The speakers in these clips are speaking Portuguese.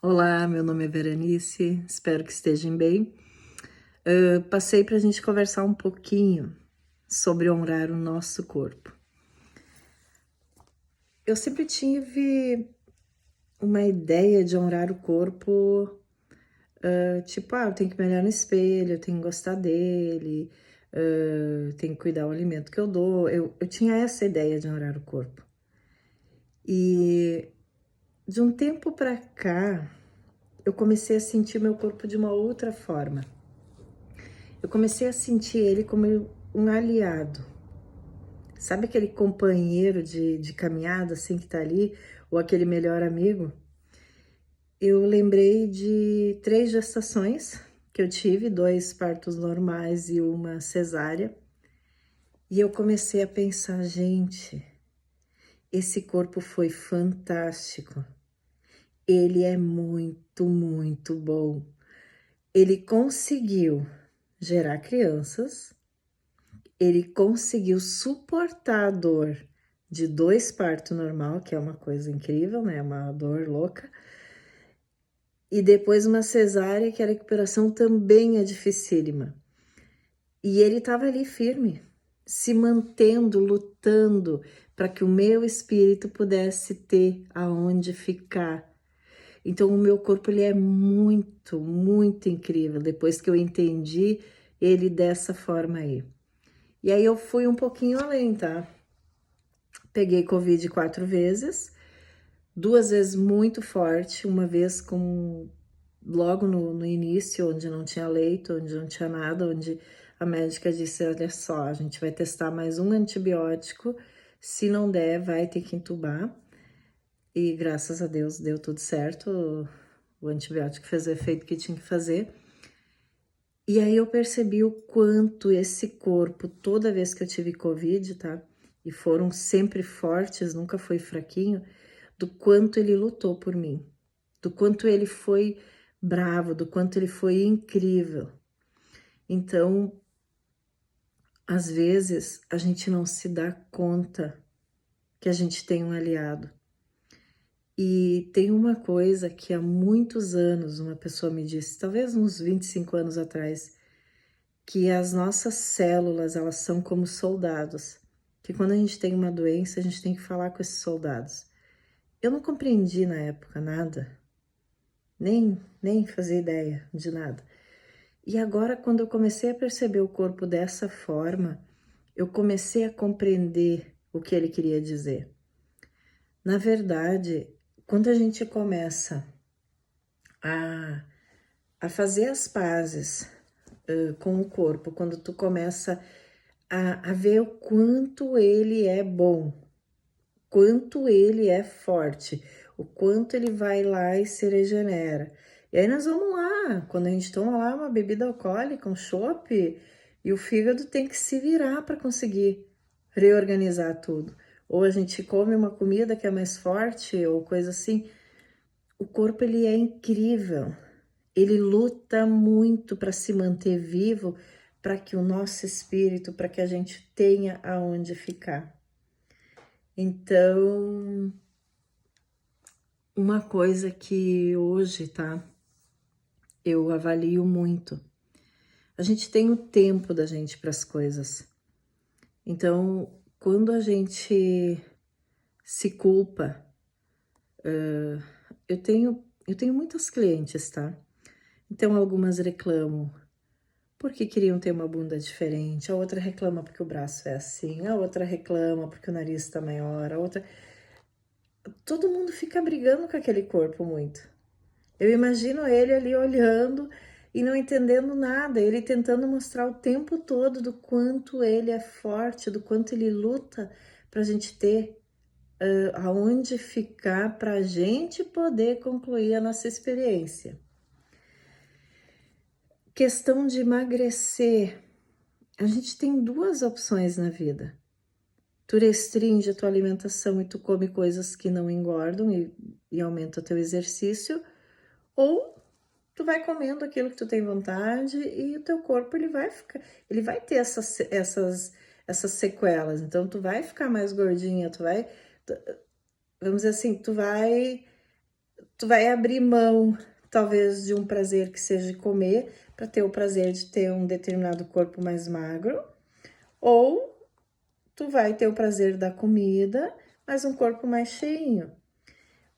Olá, meu nome é Veranice, espero que estejam bem. Passei para a gente conversar um pouquinho sobre honrar o nosso corpo. Eu sempre tive uma ideia de honrar o corpo, tipo, eu tenho que me olhar no espelho, eu tenho que gostar dele, tenho que cuidar do alimento que eu dou. Eu tinha essa ideia de honrar o corpo. E de um tempo para cá, eu comecei a sentir meu corpo de uma outra forma. Eu comecei a sentir ele como um aliado. Sabe aquele companheiro de caminhada, assim, que tá ali? Ou aquele melhor amigo? Eu lembrei de 3 gestações que eu tive, 2 partos normais e uma cesárea. E eu comecei a pensar, gente, esse corpo foi fantástico. Ele é muito, muito bom. Ele conseguiu gerar crianças. Ele conseguiu suportar a dor de 2 partos normal, que é uma coisa incrível, né, uma dor louca, e depois uma cesárea, que a recuperação também é dificílima. E ele estava ali firme, se mantendo, lutando para que o meu espírito pudesse ter aonde ficar. Então o meu corpo ele é muito, muito incrível, depois que eu entendi ele dessa forma aí. E aí eu fui um pouquinho além, tá? Peguei Covid 4 vezes, 2 vezes muito forte, uma vez logo no início, onde não tinha leito, onde não tinha nada, onde a médica disse, olha só, a gente vai testar mais um antibiótico, se não der, vai ter que entubar. E graças a Deus deu tudo certo, o antibiótico fez o efeito que tinha que fazer. E aí eu percebi o quanto esse corpo, toda vez que eu tive Covid, tá? E foram sempre fortes, nunca foi fraquinho, do quanto ele lutou por mim, do quanto ele foi bravo, do quanto ele foi incrível. Então, às vezes, a gente não se dá conta que a gente tem um aliado. E tem uma coisa que há muitos anos uma pessoa me disse, talvez uns 25 anos atrás, que as nossas células, elas são como soldados, que quando a gente tem uma doença, a gente tem que falar com esses soldados. Eu não compreendi na época nada, nem fazia ideia de nada. E agora, quando eu comecei a perceber o corpo dessa forma, eu comecei a compreender o que ele queria dizer. Na verdade, quando a gente começa a, a fazer as pazes com o corpo, quando tu começa a ver o quanto ele é bom, quanto ele é forte, o quanto ele vai lá e se regenera. E aí nós vamos lá, quando a gente toma lá uma bebida alcoólica, um chopp, e o fígado tem que se virar para conseguir reorganizar tudo. Ou a gente come uma comida que é mais forte, ou coisa assim. O corpo, ele é incrível. Ele luta muito para se manter vivo, para que o nosso espírito, para que a gente tenha aonde ficar. Então, uma coisa que hoje, tá, eu avalio muito. A gente tem o tempo da gente para as coisas. Então, quando a gente se culpa, eu tenho muitas clientes, tá? Então, algumas reclamam porque queriam ter uma bunda diferente, a outra reclama porque o braço é assim, a outra reclama porque o nariz tá maior, a outra... Todo mundo fica brigando com aquele corpo muito. Eu imagino ele ali olhando e não entendendo nada, ele tentando mostrar o tempo todo do quanto ele é forte, do quanto ele luta para a gente ter aonde ficar, para a gente poder concluir a nossa experiência. Questão de emagrecer, a gente tem 2 opções na vida. Tu restringe a tua alimentação e tu come coisas que não engordam e aumenta o teu exercício, ou tu vai comendo aquilo que tu tem vontade e o teu corpo ele vai ter essas sequelas. Então tu vai ficar mais gordinha, vamos dizer assim, tu Tu vai abrir mão, talvez, de um prazer que seja comer, para ter o prazer de ter um determinado corpo mais magro, ou tu vai ter o prazer da comida, mas um corpo mais cheinho.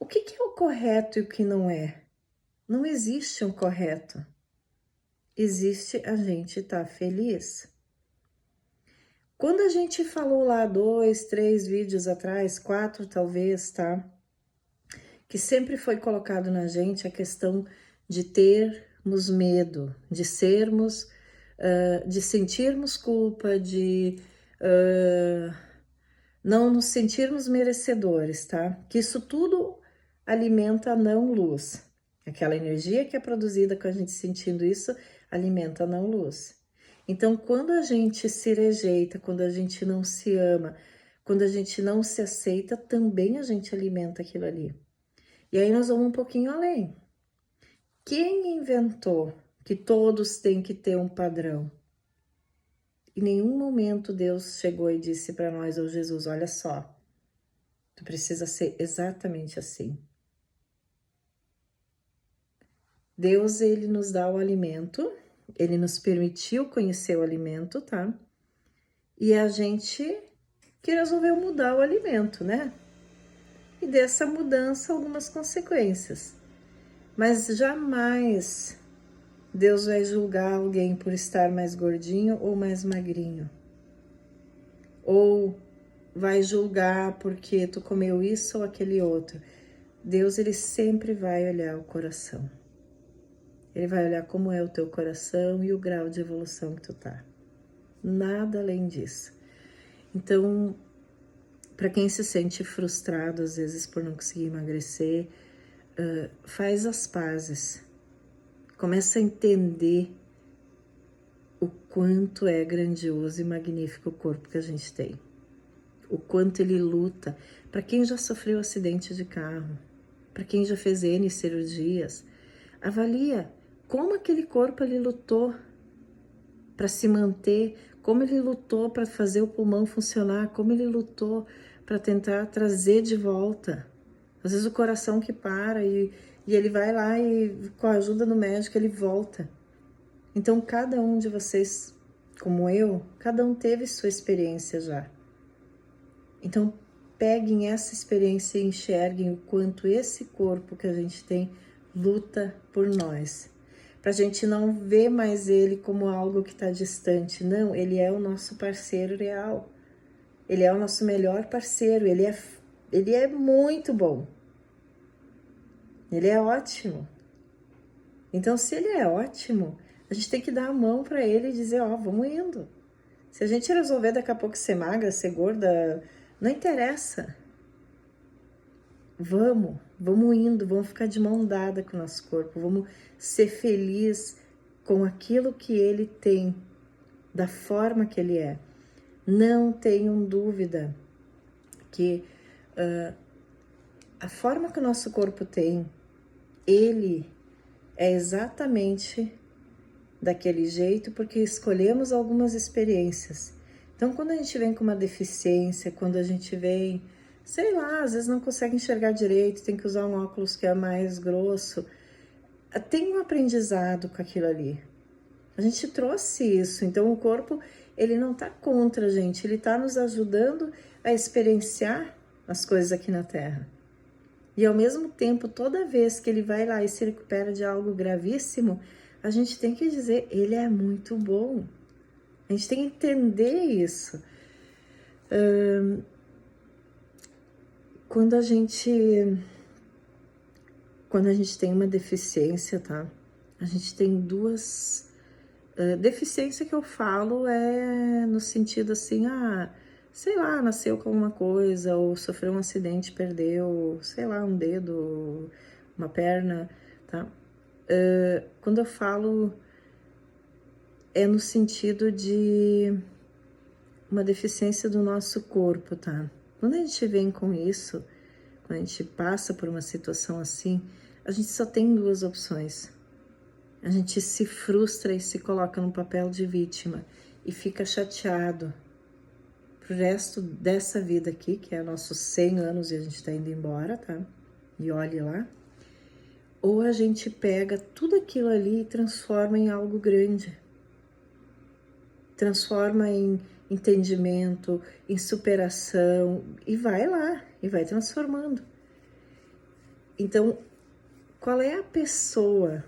O que é o correto e o que não é? Não existe um correto. Existe a gente estar feliz. Quando a gente falou lá 2, 3 vídeos atrás, 4 talvez, tá? Que sempre foi colocado na gente a questão de termos medo, de sermos, de sentirmos culpa, de não nos sentirmos merecedores, tá? Que isso tudo alimenta a não-luz. Aquela energia que é produzida com a gente sentindo isso, alimenta a não-luz. Então, quando a gente se rejeita, quando a gente não se ama, quando a gente não se aceita, também a gente alimenta aquilo ali. E aí nós vamos um pouquinho além. Quem inventou que todos têm que ter um padrão? Em nenhum momento Deus chegou e disse para nós, ou Jesus, olha só, tu precisa ser exatamente assim. Deus, ele nos dá o alimento, ele nos permitiu conhecer o alimento, tá? E a gente que resolveu mudar o alimento, né? E dessa mudança, algumas consequências. Mas jamais Deus vai julgar alguém por estar mais gordinho ou mais magrinho. Ou vai julgar porque tu comeu isso ou aquele outro. Deus, ele sempre vai olhar o coração. Ele vai olhar como é o teu coração e o grau de evolução que tu tá. Nada além disso. Então, para quem se sente frustrado às vezes por não conseguir emagrecer, faz as pazes. Começa a entender o quanto é grandioso e magnífico o corpo que a gente tem. O quanto ele luta. Para quem já sofreu acidente de carro, para quem já fez N cirurgias, avalia como aquele corpo ele lutou para se manter, como ele lutou para fazer o pulmão funcionar, como ele lutou para tentar trazer de volta. Às vezes o coração que para e ele vai lá e com a ajuda do médico ele volta. Então cada um de vocês, como eu, cada um teve sua experiência já. Então peguem essa experiência e enxerguem o quanto esse corpo que a gente tem luta por nós. Para a gente não ver mais ele como algo que está distante. Não, ele é o nosso parceiro real. Ele é o nosso melhor parceiro. Ele é muito bom. Ele é ótimo. Então, se ele é ótimo, a gente tem que dar a mão para ele e dizer, ó, vamos indo. Se a gente resolver daqui a pouco ser magra, ser gorda, não interessa. Vamos indo, vamos ficar de mão dada com o nosso corpo, vamos ser felizes com aquilo que ele tem, da forma que ele é. Não tenham dúvida que a forma que o nosso corpo tem, ele é exatamente daquele jeito porque escolhemos algumas experiências. Então, quando a gente vem com uma deficiência, quando a gente vem, sei lá, às vezes não consegue enxergar direito, tem que usar um óculos que é mais grosso, tem um aprendizado com aquilo ali. A gente trouxe isso, então o corpo, ele não tá contra a gente, ele tá nos ajudando a experienciar as coisas aqui na Terra. E ao mesmo tempo, toda vez que ele vai lá e se recupera de algo gravíssimo, a gente tem que dizer, ele é muito bom. A gente tem que entender isso. Quando a gente tem uma deficiência, tá? A gente tem duas... deficiência que eu falo é no sentido assim, sei lá, nasceu com alguma coisa, ou sofreu um acidente, perdeu, sei lá, um dedo, uma perna, tá? Quando eu falo, é no sentido de uma deficiência do nosso corpo, tá? Quando a gente vem com isso, quando a gente passa por uma situação assim, a gente só tem duas opções. A gente se frustra e se coloca no papel de vítima e fica chateado pro resto dessa vida aqui, que é nossos 100 anos e a gente tá indo embora, tá? E olhe lá. ou a gente pega tudo aquilo ali e transforma em algo grande. Transforma em entendimento, em superação, e vai lá, e vai transformando. Então, qual é a pessoa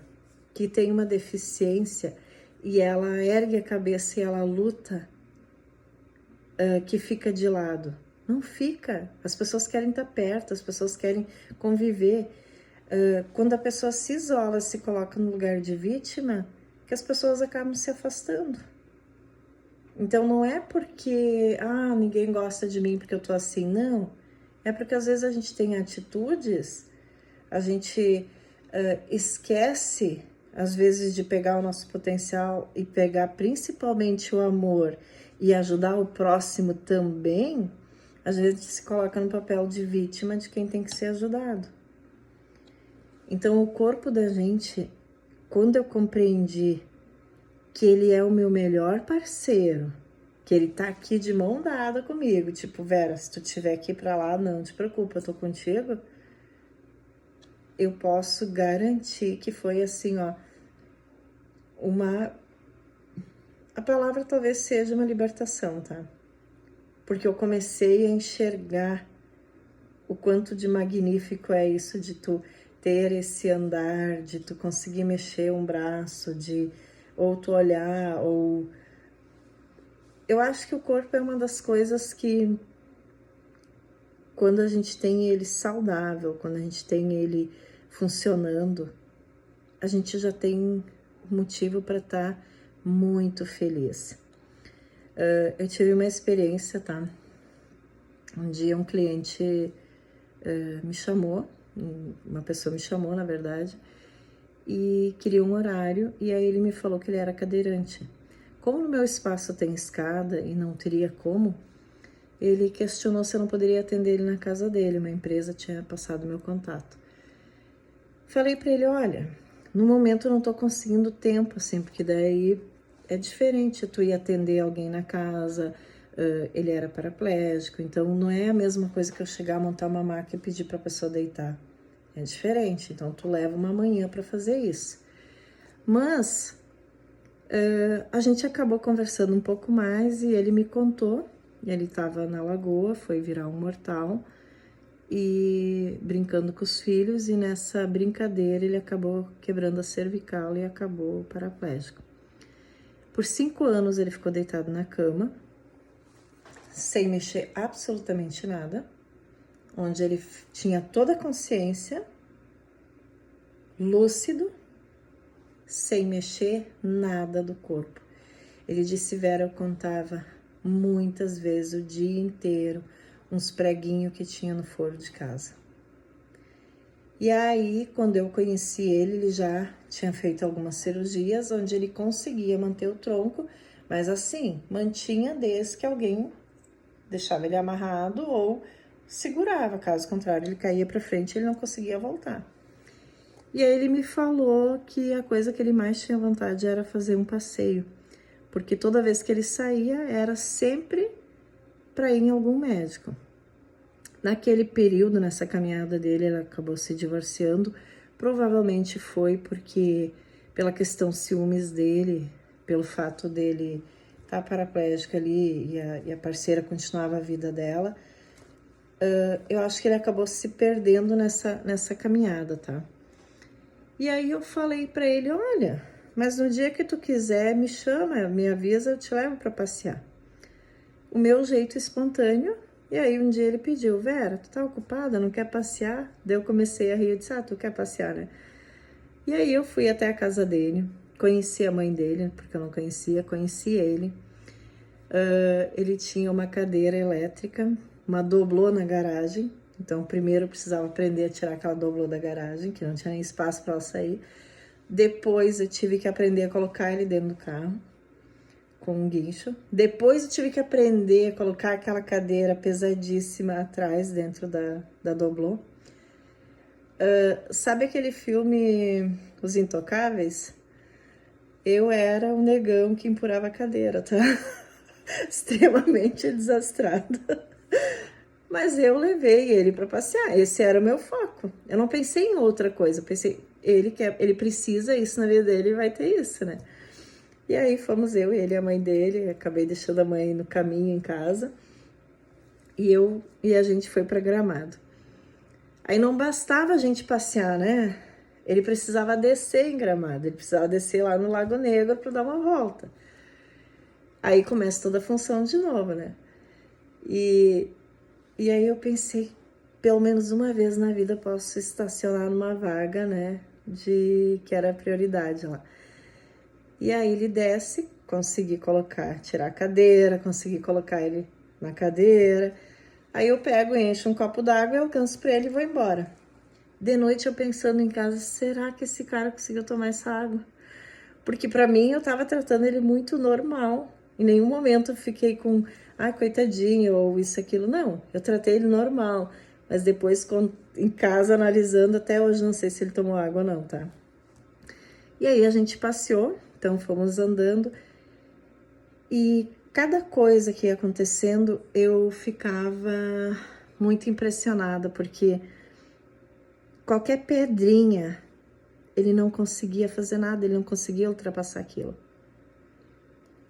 que tem uma deficiência e ela ergue a cabeça e ela luta, que fica de lado? Não fica. As pessoas querem estar perto, as pessoas querem conviver. Quando a pessoa se isola, se coloca no lugar de vítima, que as pessoas acabam se afastando. Então não é porque, ninguém gosta de mim porque eu tô assim, não. É porque às vezes a gente tem atitudes, a gente esquece, às vezes, de pegar o nosso potencial e pegar principalmente o amor e ajudar o próximo também. Às vezes a gente se coloca no papel de vítima de quem tem que ser ajudado. Então o corpo da gente, quando eu compreendi que ele é o meu melhor parceiro, que ele tá aqui de mão dada comigo, tipo, Vera, se tu tiver aqui pra lá, não te preocupa, eu tô contigo, eu posso garantir que foi assim, ó, a palavra talvez seja uma libertação, tá? Porque eu comecei a enxergar o quanto de magnífico é isso de tu ter esse andar, de tu conseguir mexer um braço, de ou tu olhar, ou... Eu acho que o corpo é uma das coisas que, quando a gente tem ele saudável, quando a gente tem ele funcionando, a gente já tem motivo para estar muito feliz. Eu tive uma experiência, tá? Um dia um cliente me chamou, uma pessoa me chamou, na verdade, e queria um horário, e aí ele me falou que ele era cadeirante. Como no meu espaço tem escada e não teria como, ele questionou se eu não poderia atender ele na casa dele, uma empresa tinha passado meu contato. Falei para ele, olha, no momento eu não tô conseguindo tempo, assim, porque daí é diferente tu ir atender alguém na casa, ele era paraplégico, então não é a mesma coisa que eu chegar, montar uma maca e pedir pra pessoa deitar. É diferente, então tu leva uma manhã para fazer isso. Mas a gente acabou conversando um pouco mais e ele me contou, ele estava na lagoa, foi virar um mortal, e brincando com os filhos, e nessa brincadeira ele acabou quebrando a cervical e acabou paraplégico. Por 5 anos ele ficou deitado na cama, sem mexer absolutamente nada, onde ele tinha toda a consciência, lúcido, sem mexer nada do corpo. Ele disse, Vera, eu contava muitas vezes o dia inteiro uns preguinhos que tinha no forro de casa. E aí, quando eu conheci ele, ele já tinha feito algumas cirurgias onde ele conseguia manter o tronco, mas assim, mantinha desde que alguém deixava ele amarrado ou segurava, caso contrário, ele caía para frente e ele não conseguia voltar. E aí ele me falou que a coisa que ele mais tinha vontade era fazer um passeio, porque toda vez que ele saía era sempre para ir em algum médico. Naquele período, nessa caminhada dele, ele acabou se divorciando. Provavelmente foi porque, pela questão ciúmes dele, pelo fato dele estar paraplégico ali e a parceira continuava a vida dela, eu acho que ele acabou se perdendo nessa caminhada, tá? E aí eu falei pra ele, olha, mas no dia que tu quiser, me chama, me avisa, eu te levo pra passear. O meu jeito espontâneo. E aí um dia ele pediu, Vera, tu tá ocupada, não quer passear? Daí eu comecei a rir, eu disse, tu quer passear, né? E aí eu fui até a casa dele, conheci a mãe dele, porque eu não conhecia, conheci ele. Ele tinha uma cadeira elétrica, uma doblô na garagem, então primeiro eu precisava aprender a tirar aquela doblô da garagem, que não tinha nem espaço para ela sair. Depois eu tive que aprender a colocar ele dentro do carro, com um guincho. Depois eu tive que aprender a colocar aquela cadeira pesadíssima atrás, dentro da doblô. Sabe aquele filme Os Intocáveis? Eu era o negão que empurrava a cadeira, tá? Extremamente desastrada. Mas eu levei ele para passear, esse era o meu foco. Eu não pensei em outra coisa, eu pensei, ele precisa isso na vida dele e vai ter isso, né? E aí fomos eu, ele e a mãe dele, acabei deixando a mãe no caminho em casa, e a gente foi para Gramado. Aí não bastava a gente passear, né? Ele precisava descer em Gramado, ele precisava descer lá no Lago Negro para dar uma volta. Aí começa toda a função de novo, né? E aí eu pensei, pelo menos uma vez na vida posso estacionar numa vaga, né? Que era a prioridade lá. E aí ele desce, consegui tirar a cadeira, consegui colocar ele na cadeira. Aí eu pego, encho um copo d'água, eu alcanço pra ele e vou embora. De noite eu pensando em casa, será que esse cara conseguiu tomar essa água? Porque pra mim eu tava tratando ele muito normal. Em nenhum momento eu fiquei com, ai, coitadinho, ou isso, aquilo. Não, eu tratei ele normal. Mas depois, em casa, analisando, até hoje não sei se ele tomou água ou não, tá? E aí a gente passeou, então fomos andando. E cada coisa que ia acontecendo, eu ficava muito impressionada, porque qualquer pedrinha, ele não conseguia fazer nada, ele não conseguia ultrapassar aquilo.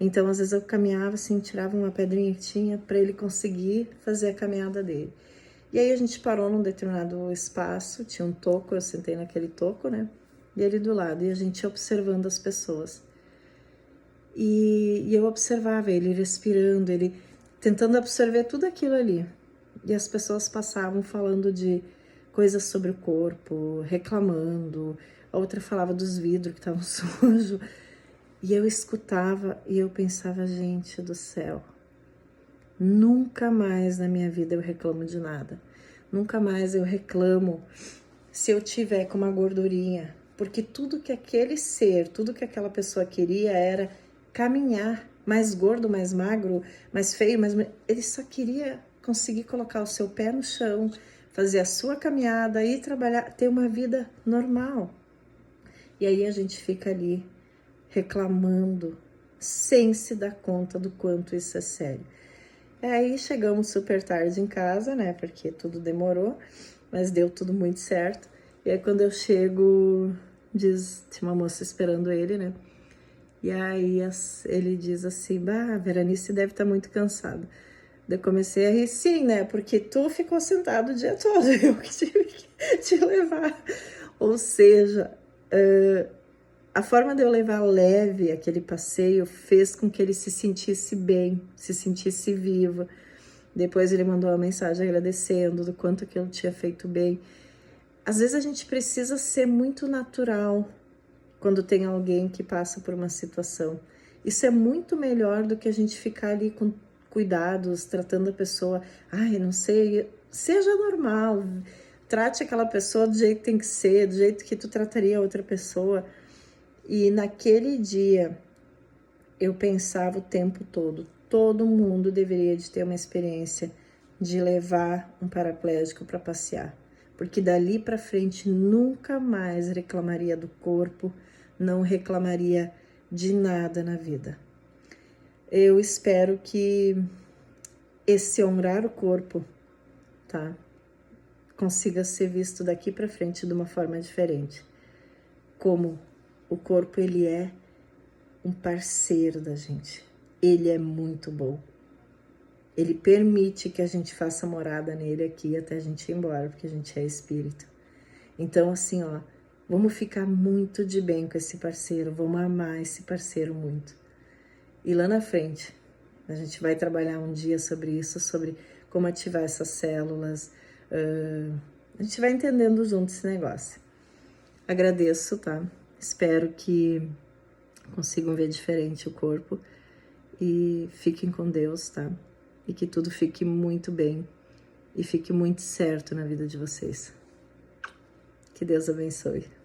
Então, às vezes eu caminhava assim, tirava uma pedrinha que tinha para ele conseguir fazer a caminhada dele. E aí a gente parou num determinado espaço, tinha um toco, eu sentei naquele toco, né? E ele do lado, e a gente observando as pessoas. E eu observava ele respirando, ele tentando absorver tudo aquilo ali. E as pessoas passavam falando de coisas sobre o corpo, reclamando. A outra falava dos vidros que estavam sujos. E eu escutava e eu pensava, gente do céu, nunca mais na minha vida eu reclamo de nada. Nunca mais eu reclamo se eu tiver com uma gordurinha. Porque tudo que aquele ser, tudo que aquela pessoa queria era caminhar, mais gordo, mais magro, mais feio, mais... Ele só queria conseguir colocar o seu pé no chão, fazer a sua caminhada, ir trabalhar, ter uma vida normal. E aí a gente fica ali reclamando, sem se dar conta do quanto isso é sério. Aí chegamos super tarde em casa, né, porque tudo demorou, mas deu tudo muito certo. E aí quando eu chego, tinha uma moça esperando ele, né, e aí ele diz assim, bah, a Veranice deve estar muito cansada. Eu comecei a rir, sim, né, porque tu ficou sentado o dia todo, eu que tive que te levar. Ou seja, a forma de eu levar leve aquele passeio fez com que ele se sentisse bem, se sentisse vivo. Depois ele mandou uma mensagem agradecendo do quanto que eu tinha feito bem. Às vezes a gente precisa ser muito natural quando tem alguém que passa por uma situação. Isso é muito melhor do que a gente ficar ali com cuidados, tratando a pessoa, ai, não sei, seja normal, trate aquela pessoa do jeito que tem que ser, do jeito que tu trataria outra pessoa. E naquele dia eu pensava o tempo todo mundo deveria de ter uma experiência de levar um paraplégico para passear, porque dali para frente nunca mais reclamaria do corpo, não reclamaria de nada na vida. Eu espero que esse honrar o corpo, tá, consiga ser visto daqui para frente de uma forma diferente, como o corpo ele é um parceiro da gente. Ele é muito bom. Ele permite que a gente faça morada nele aqui até a gente ir embora, porque a gente é espírito. Então, assim, ó, vamos ficar muito de bem com esse parceiro, vamos amar esse parceiro muito. E lá na frente, a gente vai trabalhar um dia sobre isso, sobre como ativar essas células. A gente vai entendendo junto esse negócio. Agradeço, tá? Espero que consigam ver diferente o corpo e fiquem com Deus, tá? E que tudo fique muito bem e fique muito certo na vida de vocês. Que Deus abençoe.